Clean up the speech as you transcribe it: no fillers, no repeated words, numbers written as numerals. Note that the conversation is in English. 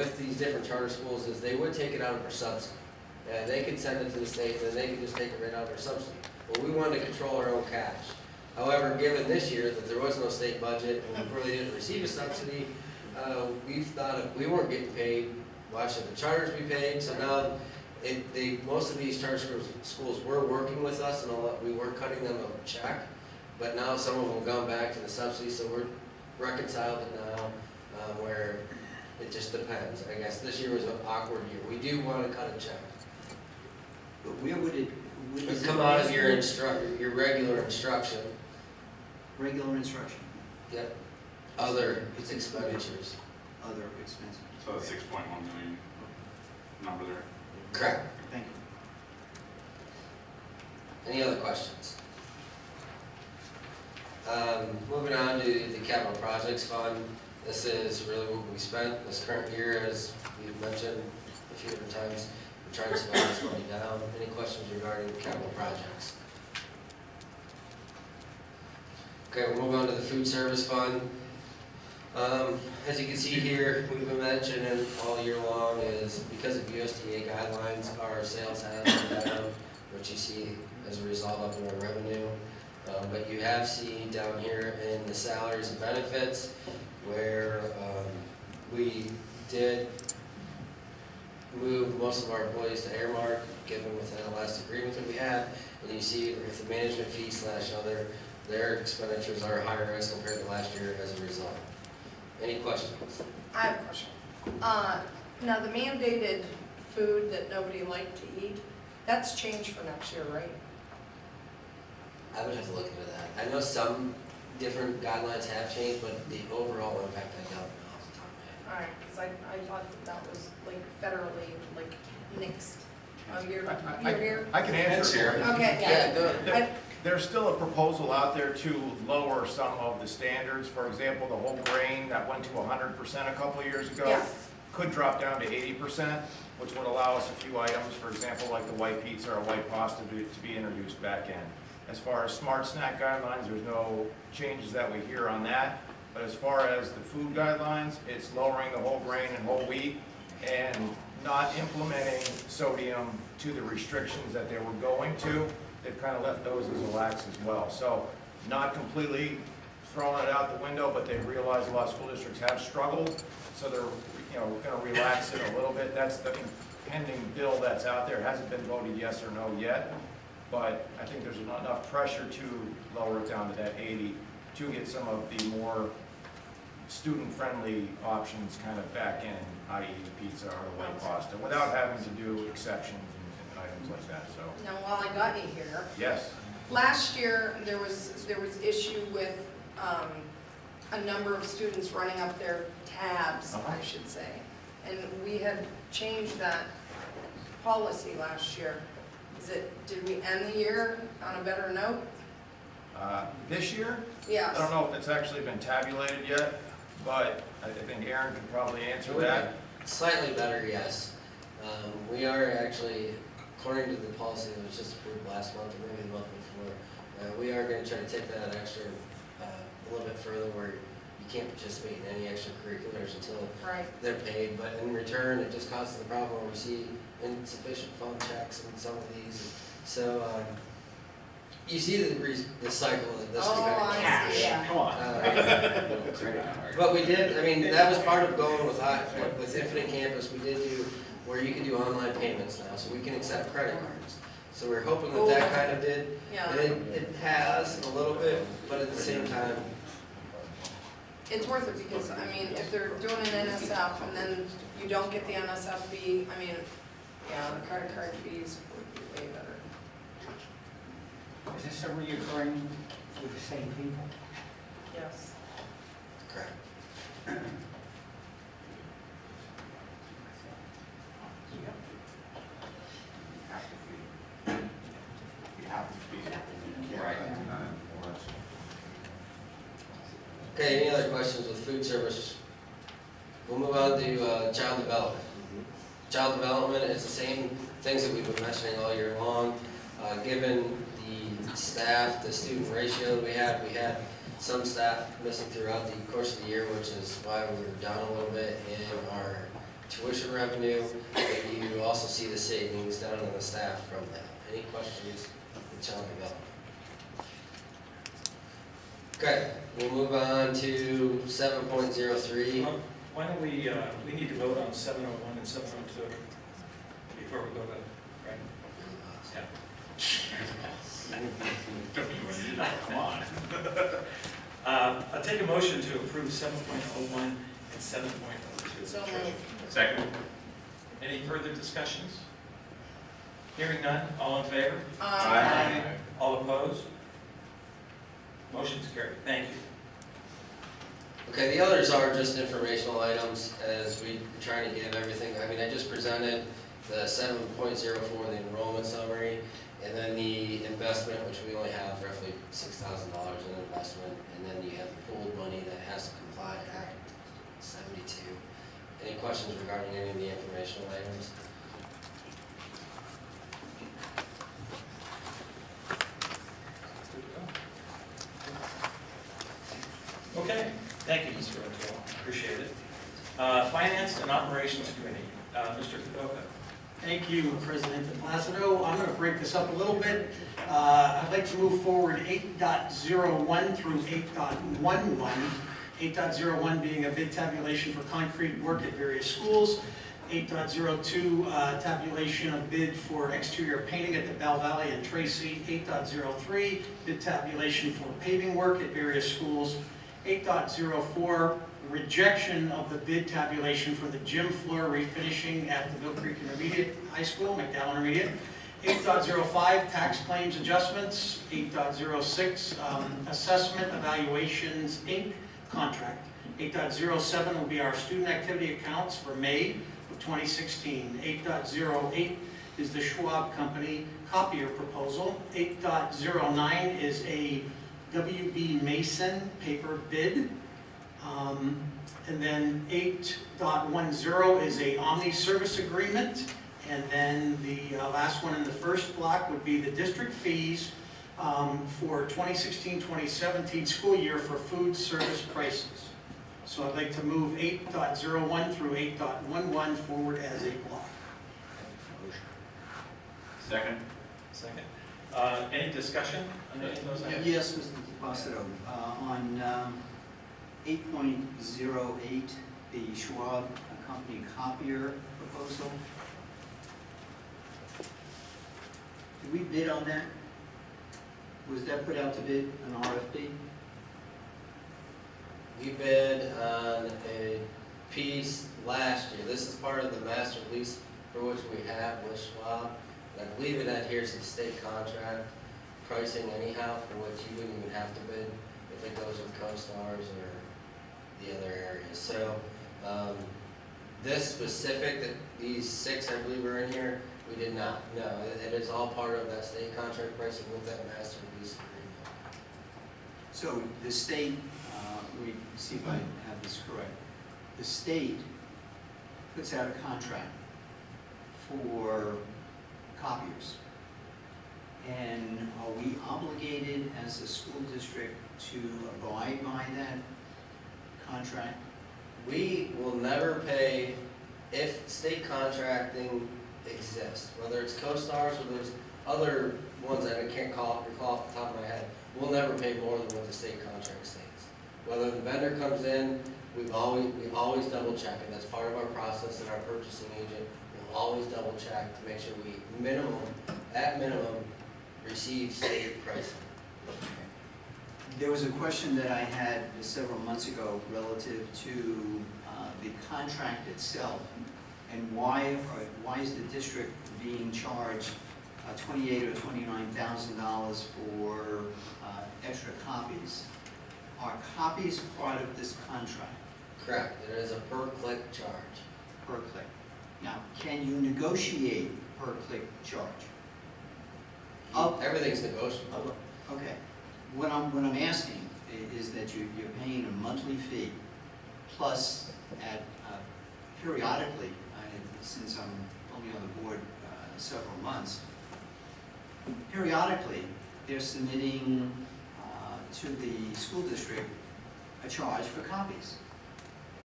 with these different charter schools is they would take it out of their subsidy. And they could send it to the state, and then they could just take it right out of their subsidy. But we wanted to control our own cash. However, given this year that there was no state budget, and we really didn't receive a subsidy, we thought if we weren't getting paid, why should the charters be paid? So now, most of these charter schools were working with us, and we were cutting them a check. But now some of them have gone back to the subsidy, so we're reconciled it now, where it just depends. I guess this year was an awkward year. We do want to cut a check. But where would it Come out of your regular instruction. Regular instruction, Yep. Other expenditures. other expenses. So that's 6.1 million number there. Correct. Thank you. Any other questions? Moving on to the capital projects fund. This is really what we spent this current year, as we've mentioned a few different times. We're trying to spend this money down. Any questions regarding the capital projects? Okay, we'll move on to the food service fund. As you can see here, we've been mentioning all year long is because of USDA guidelines, our sales have gone down, which you see as a result of our revenue. But you have seen down here in the salaries and benefits where we did move most of our employees to Airmark, given with that last agreement that we had. And you see with the management fee / other, their expenditures are higher as compared to last year as a result. Any questions? I have a question. Now, the mandated food that nobody liked to eat, that's changed for next year, right? I would have to look into that. I know some different guidelines have changed, but the overall impact I don't know off the top of my head. All right, because I thought that was like federally, like nixed. Oh, you're here? I can answer it. Okay, Yeah, go ahead. There's still a proposal out there to lower some of the standards. For example, the whole grain that went to 100% a couple of years ago Yeah. could drop down to 80%, which would allow us a few items, for example, like the white pizza or white pasta to be introduced back in. As far as smart snack guidelines, there's no changes that we hear on that. But as far as the food guidelines, it's lowering the whole grain and whole wheat and not implementing sodium to the restrictions that they were going to. They've kind of left those as a lax as well. So not completely throwing it out the window, but they realize a lot of school districts have struggled. So they're going to relax it a little bit. That's the pending bill that's out there. It hasn't been voted yes or no yet. But I think there's enough pressure to lower it down to that 80 to get some of the more student-friendly options kind of back in, i.e. pizza or the white pasta, without having to do exceptions and items like that. So Now, while I got you here, yes, last year there was issue with a number of students running up their tabs, I should say, and we had changed that policy last year. Did we end the year on a better note? this year, Yes. I don't know if it's actually been tabulated yet, but I think Aaron could probably answer that. Slightly better, yes. We are actually, according to the policy that was just approved last month, or maybe the month before, we are going to try to take that extra a little bit further where you can't participate in any extracurriculars until Right. they're paid, but in return, it just causes the problem where we see insufficient fund checks in some of these. So, you see the cycle that this is going to I see, yeah. Come on. But we did, I mean, that was part of going with Infinite Campus, we did do, where you can do online payments now, so we can accept credit cards. So we're hoping that that kind of did, Yeah. and it has a little bit, but at the same time, It's worth it because, I mean, if they're doing an NSF and then you don't get the NSF fee, I mean, yeah, the credit card fees would be way better. Is this a reoccurring with the same people? Yes. correct. You have to be. Right. Okay, any other questions with food service? We'll move on to child development. Child development is the same things that we've been mentioning all year long. Given the staff, the student ratio we had some staff missing throughout the course of the year, which is why we were down a little bit in our tuition revenue, but you also see the savings down on the staff from that. Any questions? Tell me about. Okay, we'll move on to 7.03. Why don't we need to vote on 701 and 702 before we go to, right? Yeah. Come on. I'll take a motion to approve 7.01 and 7.02. So moved. Second. Any further discussions? Hearing none, all in favor? Aye. All opposed? Motion's carried. Thank you. Okay, the others are just informational items as we try to give everything. I mean, I just presented the 7.04, the enrollment summary, and then the investment, which we only have roughly $6,000 in investment, and then you have the pooled money that has to comply to Act 72. Any questions regarding any of the informational items? Okay, thank you, Mr. O'Toole. Appreciate it. Finance and Operations Committee, Mr. Kadoka. Thank you, President De Placido. I'm going to break this up a little bit. I'd like to move forward 8.01 through 8.11. 8.01 being a bid tabulation for concrete work at various schools. 8.02 tabulation of bid for exterior painting at the Bell Valley and Tracy. 8.03 bid tabulation for paving work at various schools. 8.04 rejection of the bid tabulation for the gym floor refinishing at the Mill Creek Intermediate High School, McDowell Intermediate. 8.05 tax claims adjustments. 8.06 assessment evaluations Inc. contract. 8.07 will be our student activity accounts for May of 2016. 8.08 is the Schwab Company copier proposal. 8.09 is a WB Mason paper bid. And then 8.10 is a Omni service agreement. And then the last one in the first block would be the district fees for 2016-2017 school year for food service prices. So I'd like to move 8.01 through 8.11 forward as a block. Second. Second. Any discussion on any of those items? Yes, Mr. Placido, on 8.08, the Schwab Company copier proposal. Did we bid on that? Was that put out to bid, an RFP? We bid on a piece last year. This is part of the master lease for which we have with Schwab. And I believe it adheres to the state contract pricing anyhow, for which you wouldn't even have to bid if it goes with CoStars or the other areas. So this specific, that these 6 I believe are in here, we did not. No, it is all part of that state contract pricing with that master lease agreement. So the state, let me see if I have this correct. The state puts out a contract for copiers. And are we obligated as a school district to abide by that contract? We will never pay if state contracting exists, whether it's CoStars or there's other ones that I can't recall off the top of my head. We'll never pay more than what the state contract states. Whether the vendor comes in, we always double check it. That's part of our process, and our purchasing agent will always double check to make sure we at minimum, receive state pricing. There was a question that I had several months ago relative to the contract itself, and why is the district being charged $28,000 or $29,000 for extra copies? Are copies part of this contract? Correct. It is a per-click charge. Per click. Now, can you negotiate per click charge? Everything's negotiable. Okay. What I'm asking is that you're paying a monthly fee, plus at periodically, since I'm only on the board several months, periodically they're submitting to the school district a charge for copies.